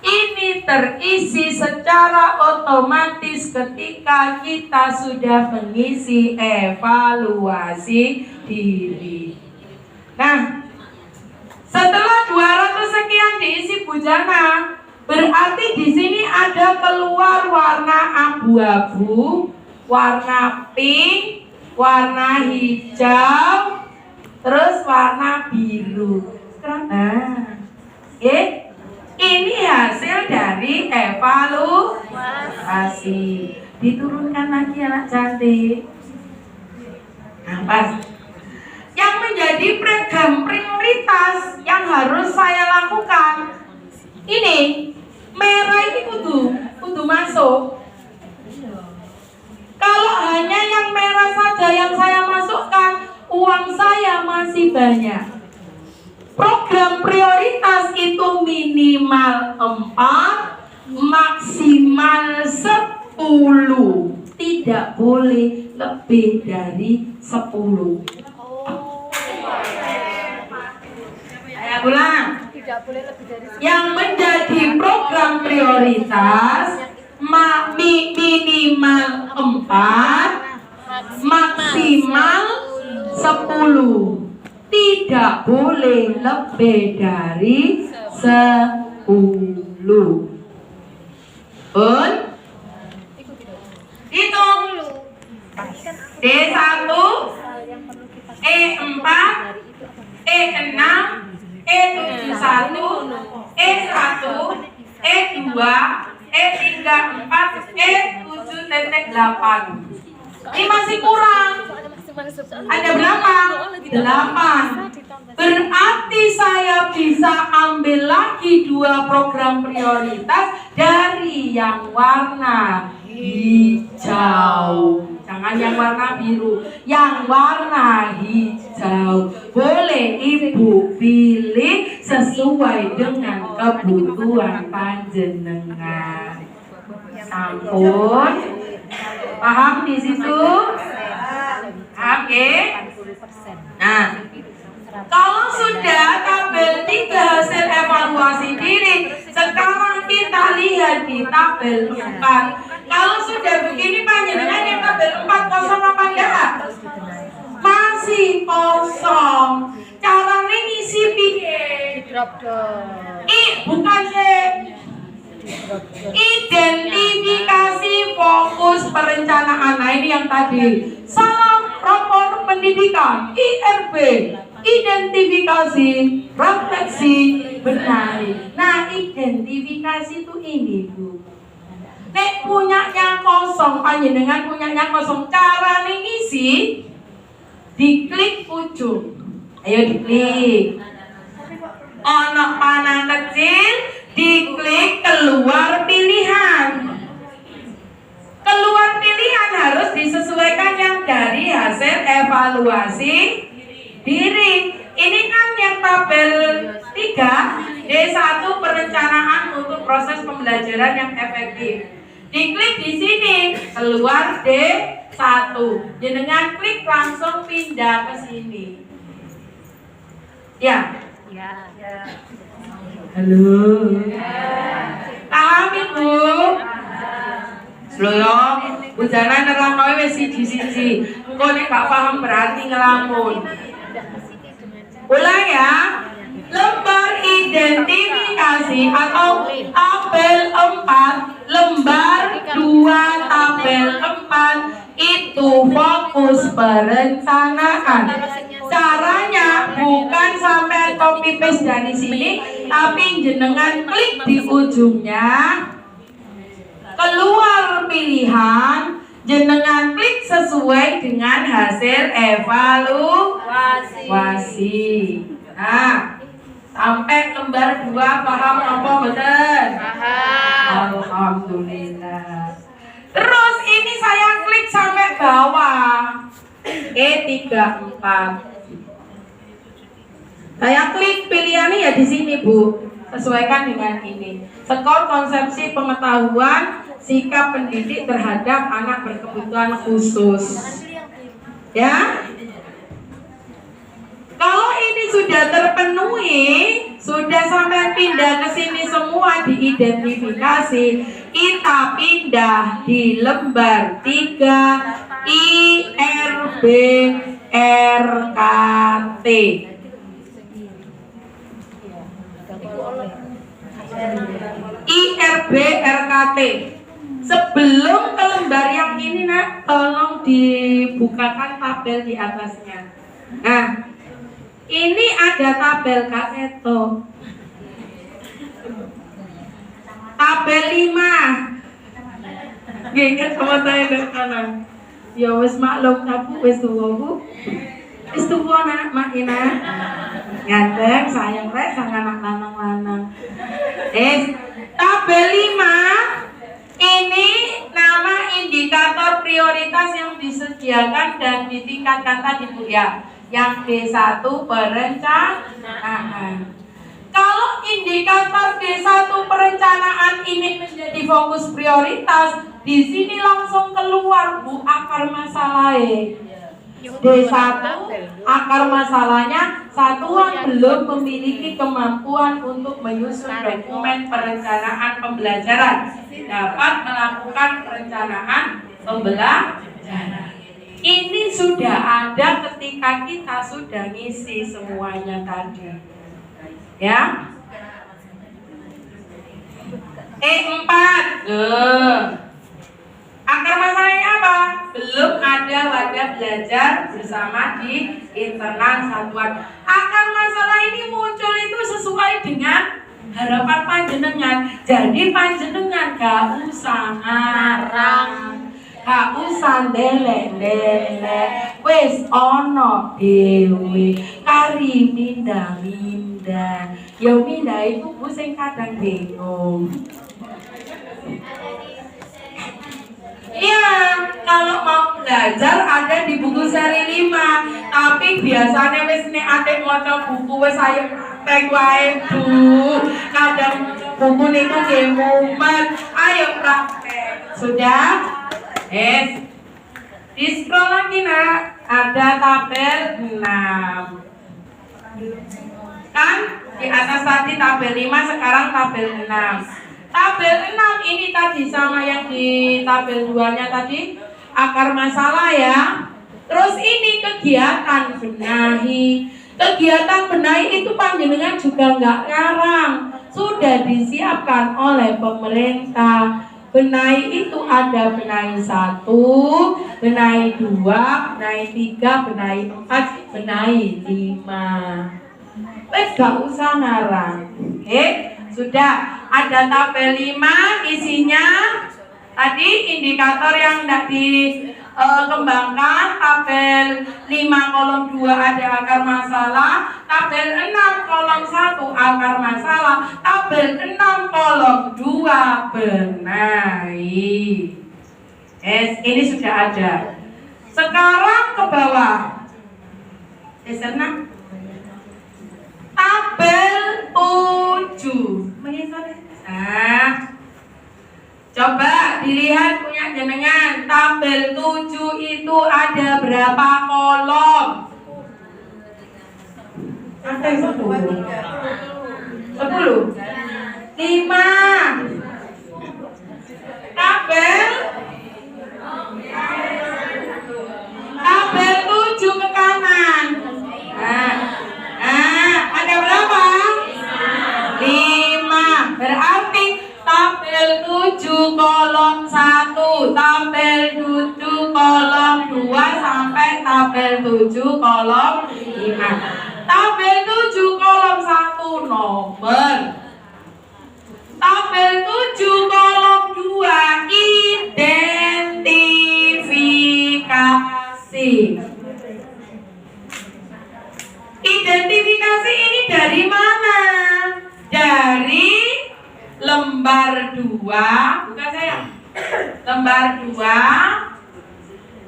ini terisi secara otomatis ketika kita sudah mengisi evaluasi diri. Nah, setelah 200 sekian diisi bujana, berarti di sini ada keluar warna abu-abu, warna pink, warna hijau, terus warna biru. Nah, ini hasil dari evaluasi. Diturunkan lagi anak cantik. Nah, pas. Yang menjadi program prioritas yang harus saya lakukan, ini merah ini kudu masuk. Kalau hanya yang merah saja yang saya masukkan, uang saya masih banyak. Program prioritas itu minimal 4, maksimal 10. Tidak boleh lebih dari 10. Saya ulang. Yang menjadi program prioritas minimal 4, maksimal 10. Tidak boleh lebih dari 10. Hitung. D1, E4, E6, E71, E1, E2, E34, E7.8. Ini masih kurang. Ada berapa? 8. Berarti saya bisa ambil lagi 2 program prioritas dari yang warna hijau. Jangan yang warna biru, yang warna hijau. Boleh Ibu pilih sesuai dengan kebutuhan panjenengan. Sampun. Paham di situ? Oke. Nah, kalau sudah tabel 3 hasil evaluasi diri, sekarang kita lihat di tabel 4. Kalau sudah begini panjenengan yang tabel 4 kosong apa enggak? Masih kosong. Caranya ngisi piye? Bukan sih. Identifikasi fokus perencanaan. Nah, ini yang tadi. Salah rapor pendidikan IRB. Identifikasi, refleksi, benari. Nah, identifikasi itu ini, Bu. Nek punyanya kosong, panjenengan punyanya kosong. Cara ngisi, diklik ujung. Ayo diklik. Ono panah kecil, diklik keluar pilihan. Keluar pilihan harus disesuaikan yang dari hasil evaluasi diri. Ini kan yang tabel 3, D1 perencanaan untuk proses pembelajaran yang efektif. Diklik di sini, keluar D1. Dengan klik langsung pindah ke sini. Ya. Halo. Paham Ibu? Sloyo, bujana nerangno wis siji-siji. Engko nek gak paham berarti ngelamun. Ulang ya. Lembar identifikasi atau tabel 4, lembar 2 tabel 4 itu fokus perencanaan. Caranya bukan sampai copy paste dari sini, tapi jenengan klik di ujungnya, keluar pilihan, jenengan klik sesuai dengan hasil evaluasi. Nah, sampai lembar 2 paham apa betul? Paham. Alhamdulillah. Terus ini saya klik sampai bawah. E34. Saya klik pilihannya ya di sini, Bu. Sesuaikan dengan ini. Skor konsepsi pengetahuan sikap pendidik terhadap anak berkebutuhan khusus. Ya. Kalau ini sudah terpenuhi, sudah sampai pindah ke sini semua diidentifikasi, kita pindah di lembar 3 IRB RKT. IRB RKT. Sebelum ke lembar yang ini nak, tolong dibukakan tabel di atasnya. Nah, ini ada tabel Kak Eto. Tabel 5. Ingat sama saya dari kanan. Ya wis maklum aku wis tuwa Bu. Wis tuwa nak Mak Ina. Ganteng sayang rek sang anak lanang-lanang. Tabel 5 ini nama indikator prioritas yang disediakan dan ditingkatkan tadi Bu ya. Yang D1 perencanaan. Kalau indikator D1 perencanaan ini menjadi fokus prioritas, di sini langsung keluar Bu akar masalahnya. D1 akar masalahnya satuan belum memiliki kemampuan untuk menyusun dokumen perencanaan pembelajaran, dapat melakukan perencanaan pembelajaran. Ini sudah ada ketika kita sudah ngisi semuanya tadi. Ya. E4. Akar masalahnya apa? Belum ada wadah belajar bersama di internal satuan. Akar masalah ini muncul itu sesuai dengan harapan panjenengan. Jadi panjenengan gak usah ngarang, gak usah ndelek-ndelek, wis ono dhewe kari mindah-mindah. Ya mindah itu Bu sing kadang bingung. Iya, kalau mau belajar ada di buku seri 5. Tapi biasanya wis nek atik maca buku wis ayo praktek wae Bu. Kadang buku niku nggih mumet. Ayo praktek. Sudah? Di scroll lagi nak, ada tabel 6. Kan di atas tadi tabel 5, sekarang tabel 6. Tabel 6 ini tadi sama yang di tabel 2-nya tadi, akar masalah ya. Terus ini kegiatan benahi. Kegiatan benahi itu panjenengan juga nggak ngarang, sudah disiapkan oleh pemerintah. Benahi itu ada benahi 1, benahi 2, benahi 3, benahi 4, benahi 5. Wes gak usah ngarang. Sudah ada tabel 5, isinya tadi indikator yang tidak dikembangkan. Tabel 5 kolom 2 ada akar masalah, tabel 6 kolom 1 akar masalah, tabel 6 kolom 2 benahi. Ini sudah ada. Sekarang ke bawah. Sana. Tabel 7. Nah, coba dilihat punya jenengan. Tabel 7 itu ada berapa kolom? Ada 10. 10. 5. Tabel 7 ke kanan. Ada berapa? 5. Berarti tabel 7 kolom 1, tabel 7 kolom 2 sampai tabel 7 kolom 5. Tabel 7 kolom 1 nomor. Tabel 7 kolom 2 identifikasi. Identifikasi ini dari mana? Dari lembar 2, bukan saya. Lembar 2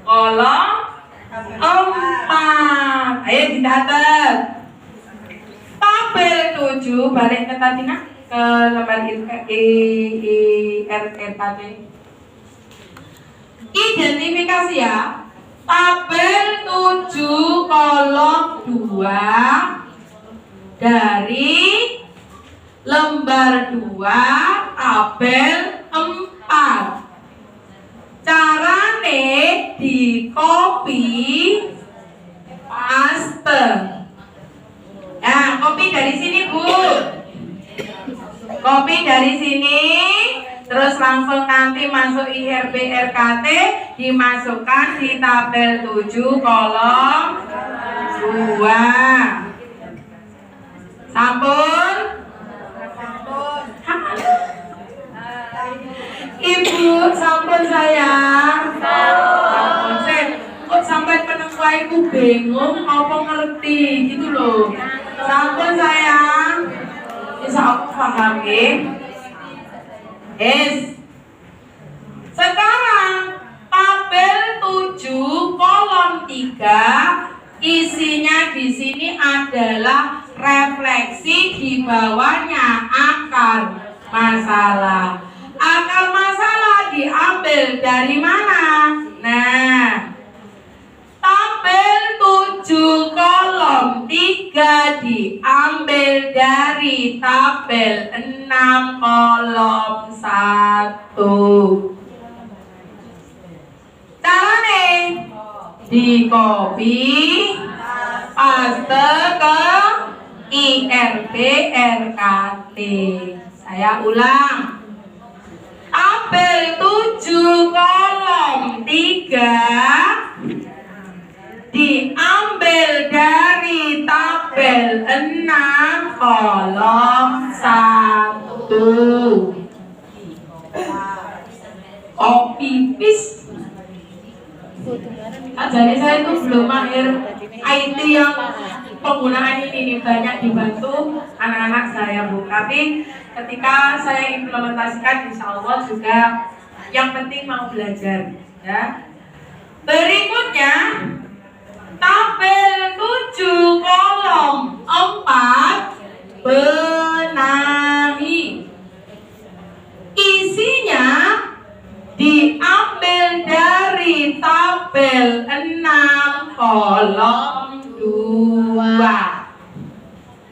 kolom 4. Ayo dicatat. Tabel 7 balik ke tadi nak, ke lembar RKT. Identifikasi ya. Tabel 7 kolom 2 dari lembar 2 tabel 4. Carane di copy paste. Nah, copy dari sini Bu. Copy dari sini, terus langsung nanti masuk IRB RKT, dimasukkan di tabel 7 kolom 2. Sampun? Ibu, sampun sayang. Sampun. Kok sampai penemuan ibu bingung apa ngerti gitu loh. Sampun sayang. Bisa aku paham ya. Sekarang tabel 7 kolom 3 isinya di sini adalah refleksi, di bawahnya akar masalah. Akar masalah diambil dari mana? Nah, tabel 7 kolom 3 diambil dari tabel 6 kolom 1. Carane di copy paste ke IRB RKT. Saya ulang. Tabel 7 kolom 3 diambil dari tabel 6 kolom 1. Copy paste. Jadi saya itu belum mahir IT yang penggunaan ini banyak dibantu anak-anak saya Bu. Tapi ketika saya implementasikan, insya Allah juga yang penting mau belajar ya. Berikutnya tabel 7 kolom 4 benahi. Isinya diambil dari tabel 6 kolom 2.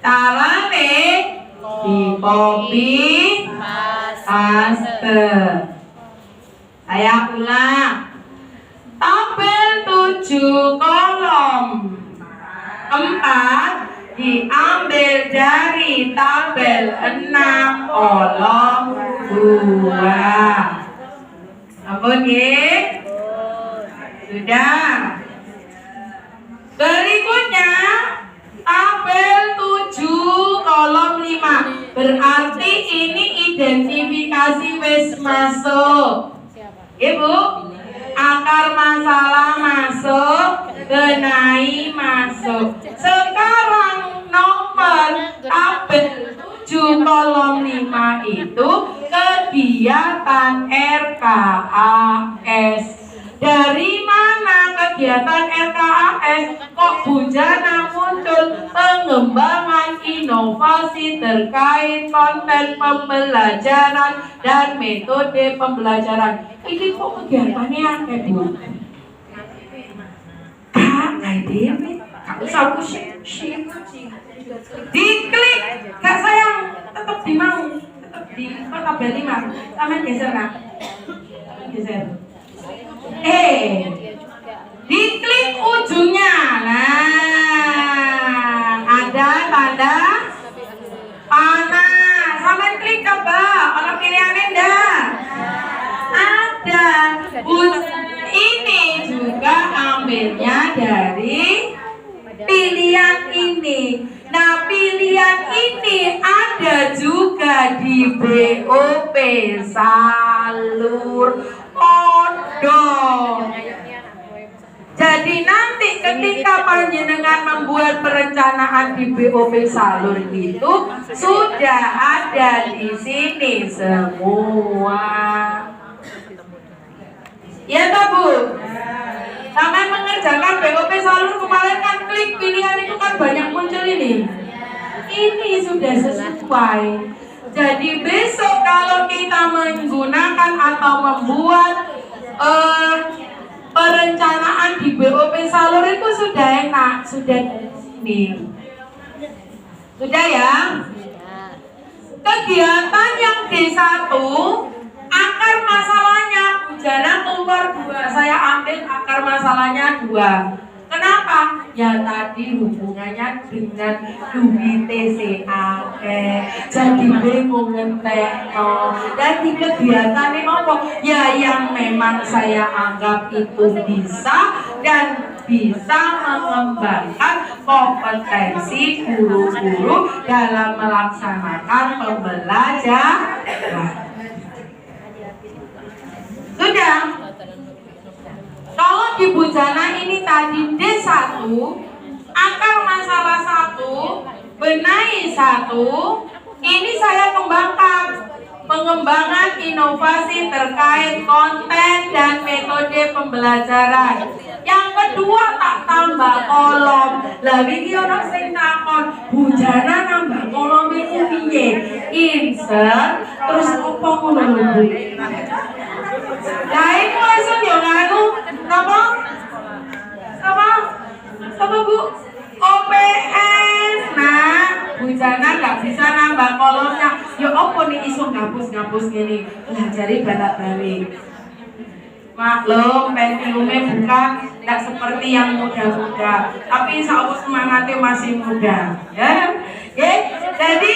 Carane di copy paste. Saya ulang. Tabel 7 kolom 4 diambil dari tabel 6 kolom 2. Ampun ya? Sudah. Berikutnya tabel 7 kolom 5. Berarti ini identifikasi wis masuk. Ibu, akar masalah masuk, benahi masuk. Sekarang nomor tabel 7 kolom 5 itu kegiatan RKAS. Dari mana kegiatan RKAS? Kok Bujana muncul pengembangan inovasi terkait konten pembelajaran dan metode pembelajaran. Ini kok kegiatannya akeh Bu? Kak, Dewi, Kak usah aku share. Diklik, Kak sayang, tetap di mau, tetap di tabel 5. Taman geser Kak, geser. Diklik ujungnya. Nah, ada tanda panah. Sampai klik coba. Kalau pilihannya enggak ada. Ini juga ambilnya dari pilihan ini. Nah, pilihan ini ada juga di BOP salur kodok. Jadi nanti ketika panjenengan membuat perencanaan di BOP salur itu sudah ada di sini semua. Ya toh Bu? Sampai mengerjakan BOP salur kemarin kan klik pilihan itu kan banyak muncul ini. Ini sudah sesuai. Jadi besok kalau kita menggunakan atau membuat perencanaan di BOP salur itu sudah enak, sudah ini. Sudah ya? Kegiatan yang D1 akar masalahnya bujana keluar 2. Saya ambil akar masalahnya 2. Kenapa? Ya tadi hubungannya dengan duit TCA. Jadi bingung ngentekno. Dan di kegiatan ini apa? Ya yang memang saya anggap itu bisa dan bisa mengembangkan kompetensi guru-guru dalam melaksanakan pembelajaran. Sudah? Kalau di bujana ini tadi D1, akar masalah 1, benahi 1, ini saya kembangkan pengembangan inovasi terkait konten dan metode pembelajaran. Yang kedua tak tambah kolom. Lah iki ana sing takon, bujana nambah kolom iku piye? Insert terus apa ngono lho Bu? Lah iku langsung yo nganu apa? Apa Bu? OPS. Nah, bujana nggak bisa nambah kolomnya. Ya apa nih iso ngapus gini? Lah jari balik-balik. Maklum, Pentiumnya bukan tidak seperti yang muda-muda, tapi insya Allah semangatnya masih muda, ya. Oke, jadi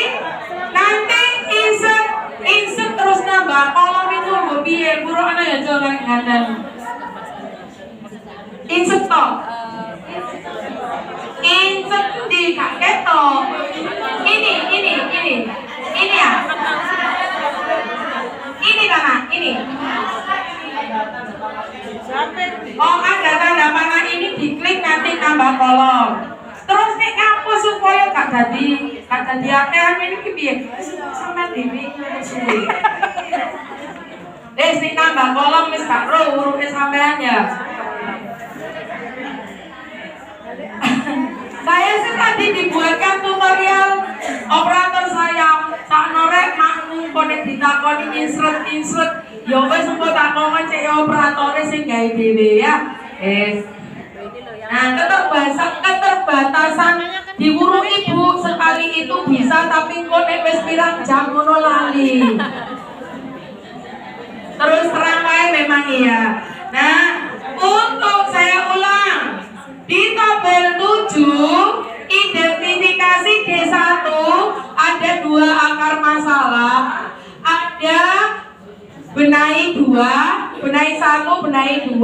nanti insert terus nambah kolom itu biar buruk anak ya jangan ngandang. Insert toh, insert di kakek toh. Ini ya. Ini karena ini. Oh kan tanda panah ini diklik nanti tambah kolom. Terus nih ngapus supaya gak jadi akehan ini piye? Sampe dhewe suwe. Wis nek tambah kolom wis gak ro uruke sampean ya. Saya sih tadi dibuatkan tutorial operator saya sak norek makmu konek ditakoni insert ya wis engko takon cek operatore sing gawe dhewe ya. Nah, keterbatasan diwuru ibu sekali itu bisa tapi konek wis pirang jam ngono lali. Terus terang wae memang iya. Nah, untuk saya ulang di tabel 7 identifikasi D1 ada 2 akar masalah, ada benahi 1, benahi 2,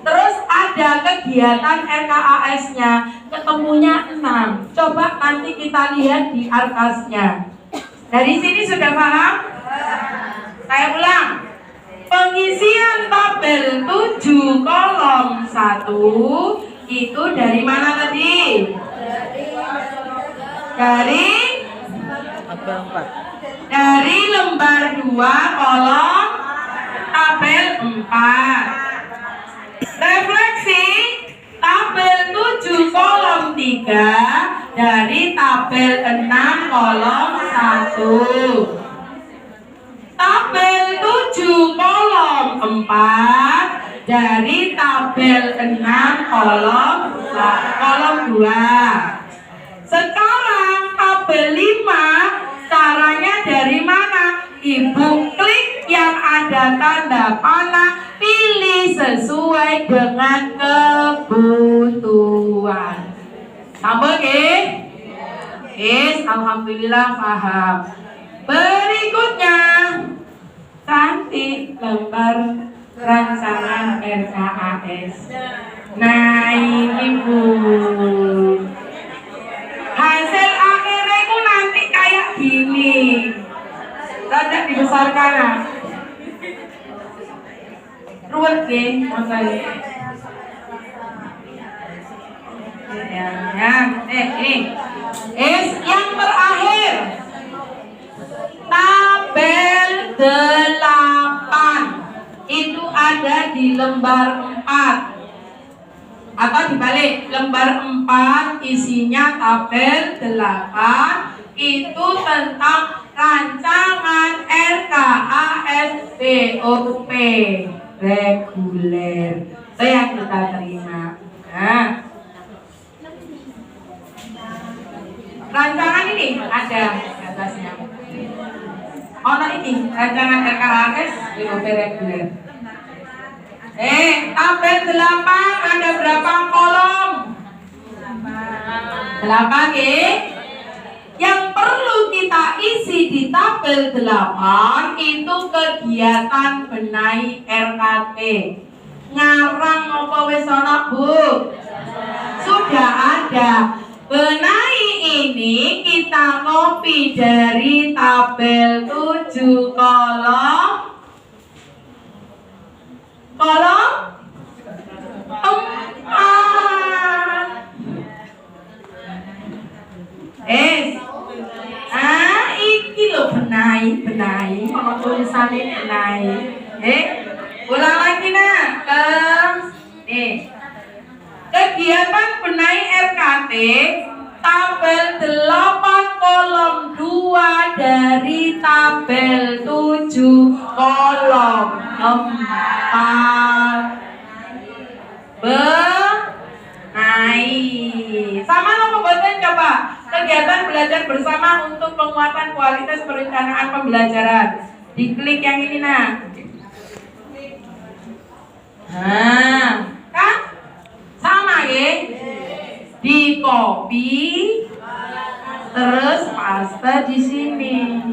terus ada kegiatan RKAS-nya, ketemunya 6. Coba nanti kita lihat di arkasnya. Dari sini sudah paham? Saya ulang. Pengisian tabel 7 kolom 1 itu dari mana tadi? Dari lembar 2 kolom tabel 4. Refleksi tabel 7 kolom 3 dari tabel 6 kolom 1. Tabel 7 kolom 4 dari tabel 6 kolom 2. Sekarang tabel 5 caranya dari mana? Ibu klik yang ada tanda panah, pilih sesuai dengan kebutuhan. Sambung nggih? Yes, alhamdulillah paham. Berikutnya cantik lembar rancangan RKAS. Nah ini Bu, hasil akhirnya itu nanti kayak gini. Rada dibesarkan lah. Ruwet sih makanya. Ini yang terakhir tabel 8 itu ada di lembar 4 atau dibalik, lembar 4 isinya tabel 8 itu tentang rancangan RKAS BOP reguler. Itu yang kita terima. Nah, rancangan ini ini ada di atasnya. Ono ini rancangan RKAS di reguler. Tabel 8 ada berapa kolom? 8 Yang perlu kita isi di tabel 8 itu kegiatan benahi RKT. Ngarang apa wis ana, Bu? Sudah ada. Benahi ini kita copy dari tabel 7 kolom 4. Iki lho benahi. Ono tulisane benahi. Ulang lagi nak. Kegiatan benahi RKT tabel 8 kolom 2 dari tabel 7 kolom 4. Benahi. Sama lo pembuatan coba. Kegiatan belajar bersama untuk penguatan kualitas perencanaan pembelajaran. Diklik yang ini nah. Kan? Sama ya? Di copy terus paste di sini.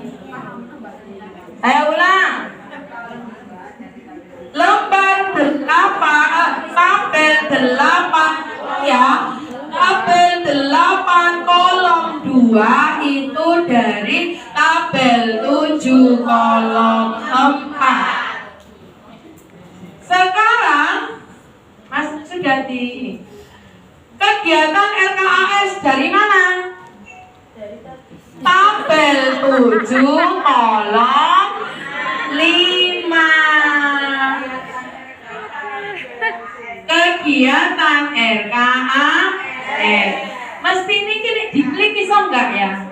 Saya ulang. Lembar 8 tabel 8 ya. Tabel 8 kolom 2 itu dari tabel 7 kolom 4. Sekarang Mas sudah di ini. Kegiatan RKAS dari mana? Tabel 7 kolom 5. Kegiatan RKAS. Mesti ini diklik bisa enggak ya?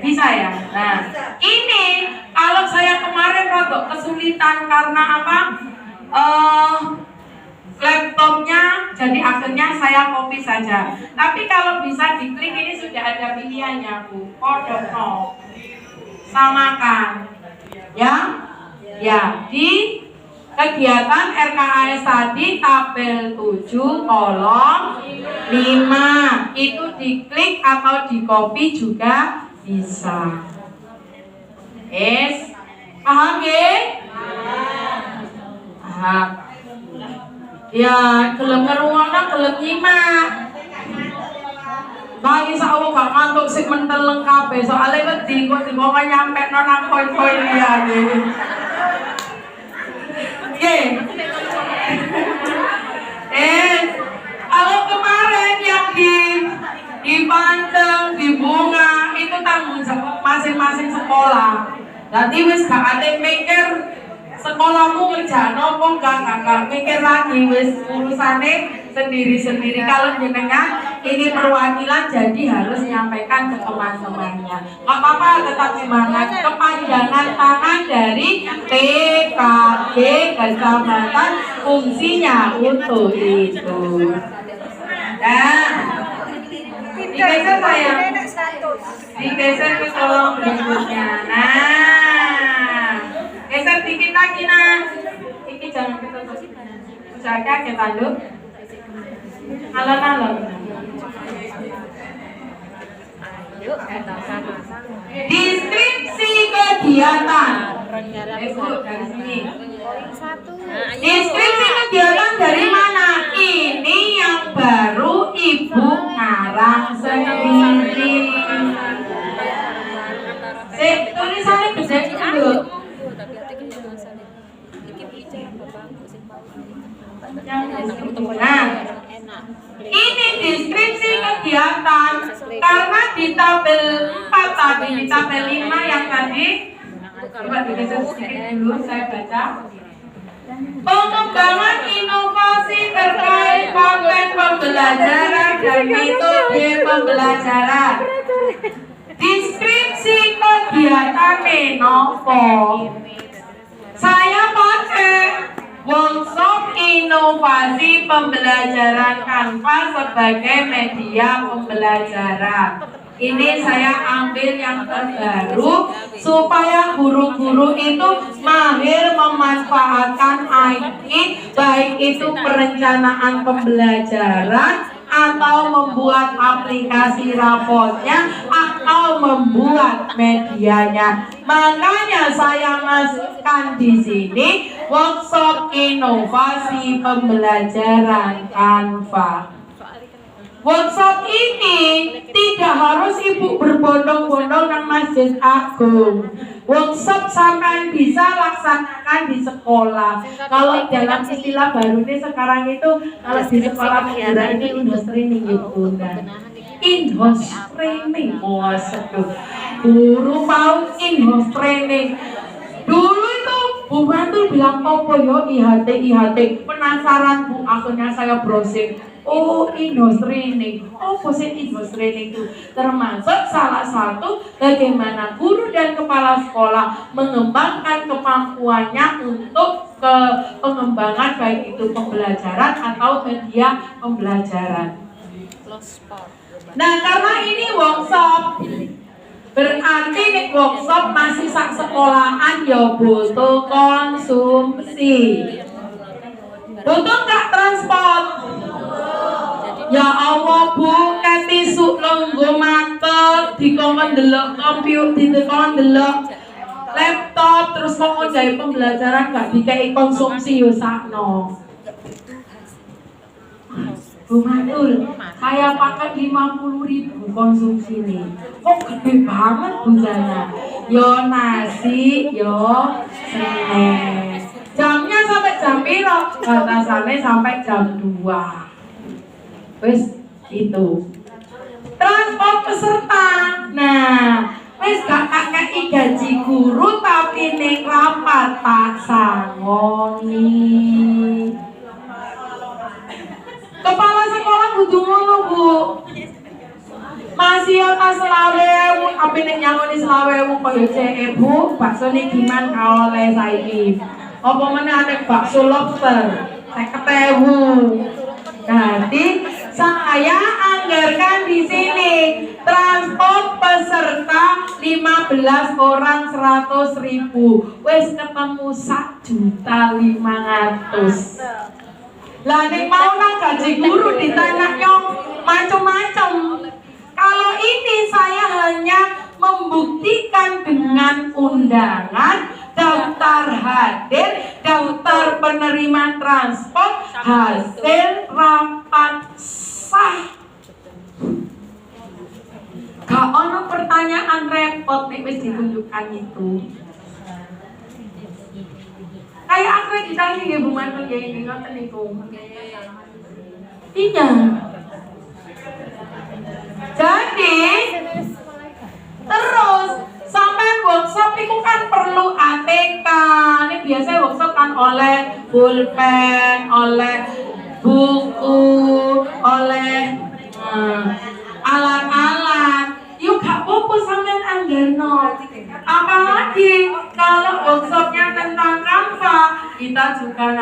Bisa ya. Nah, ini kalau saya kemarin rada kesulitan karena apa? Laptopnya jadi akhirnya saya copy saja. Tapi kalau bisa diklik ini sudah ada pilihannya, Bu. Kodok no. Samakan. Ya, di kegiatan RKAS tadi tabel 7 kolom 5 itu diklik atau di copy juga bisa. Paham ya? Paham. Ya, gelem ngerungokno gelem nyimak. Bagi sawo gak ngantuk sik menteleng kabeh soalnya wedi kok dibawa nyampe nang poin-poin liyane. Kalau kemarin yang di Panteng, di Bunga itu tanggung jawab masing-masing sekolah. Nanti wis gak ada mikir sekolahmu ngerjano apa enggak mikir lagi wis urusane sendiri-sendiri. Kalau jenengan ini perwakilan jadi harus menyampaikan ke teman-temannya. Gak apa-apa, tetap semangat. Kepanjangan tangan dari TKG Kecamatan, fungsinya untuk itu. Nah, digeser saya, digeser ke kolom berikutnya. Nah, geser dikit lagi nah. Ini jangan ditutup. Jaga kita dulu. Alon-alon. Deskripsi kegiatan. Ibu dari sini. Deskripsi kegiatan dari mana? Ini yang baru Ibu ngarang sendiri. Tulisannya gede dulu. Nah, ini deskripsi kegiatan karena di tabel 4 tadi, di tabel 5 yang tadi coba digeser sedikit dulu saya baca. Pengembangan inovasi terkait konten pembelajaran dan metode pembelajaran. Deskripsi kegiatan nopo. Saya pakai Workshop inovasi pembelajaran Canva sebagai media pembelajaran. Ini saya ambil yang terbaru supaya guru-guru itu mahir memanfaatkan IT, baik itu perencanaan pembelajaran atau membuat aplikasi rapotnya atau membuat medianya. Makanya saya masukkan di sini workshop inovasi pembelajaran Canva. Workshop ini tidak harus ibu berbondong-bondong ke Masjid Agung. Workshop sampai bisa laksanakan di sekolah. Kalau dalam istilah baru ini sekarang itu, kalau di sekolah negara ini in-house training gitu. In-house training, guru mau in-house training. Dulu itu Bu Mantul bilang apa yo IHT. Penasaran Bu, akhirnya saya browsing. Oh, in-house training. Oh, posisi in-house training itu termasuk salah satu bagaimana guru dan kepala sekolah mengembangkan kemampuannya untuk pengembangan baik itu pembelajaran atau media pembelajaran. Nah, karena ini workshop, berarti nih workshop masih sak sekolahan ya butuh konsumsi. Butuh nggak transport? Ya Allah Bu, ketisuk longgo mata, dikongkon delok komputer, dikongkon delok laptop, terus mau jadi pembelajaran nggak dikai konsumsi yo sakno. Bu Mantul, saya pakai 50.000 konsumsi nih. Kok gede banget bujanya? Yo nasi, yo snack. Jamnya sampai jam piro? Batasannya sampai jam 2. Wes itu. Transport peserta. Nah, wes gak kakek gaji guru tapi ning rapat tak sangoni. Kepala sekolah kudu ngono, Bu. Masih ana 20.000, tapi nek nyangoni 20.000 koyo cek Bu, bakso ning giman oleh saiki. Apa meneh anek bakso lobster 50.000. Jadi saya anggarkan di sini transport peserta 15 orang 100.000. Wes ketemu 1.500.000. Lah nek mau nang gaji guru ditanya nyong macam-macam. Kalau ini saya hanya membuktikan dengan undangan, daftar hadir, daftar penerima transport, hasil rapat sah. Gak ono pertanyaan repot nek wis ditunjukkan itu. Kayak akreditasi nggih Bu Mantul ya ini ngoten niku. Iya. Jadi terus sampai workshop itu kan perlu ATK. Ini biasanya workshop kan oleh pulpen, oleh buku, oleh alat-alat. Yuk gak apa-apa sampean anggarno. Apalagi kalau workshopnya tentang Canva, kita juga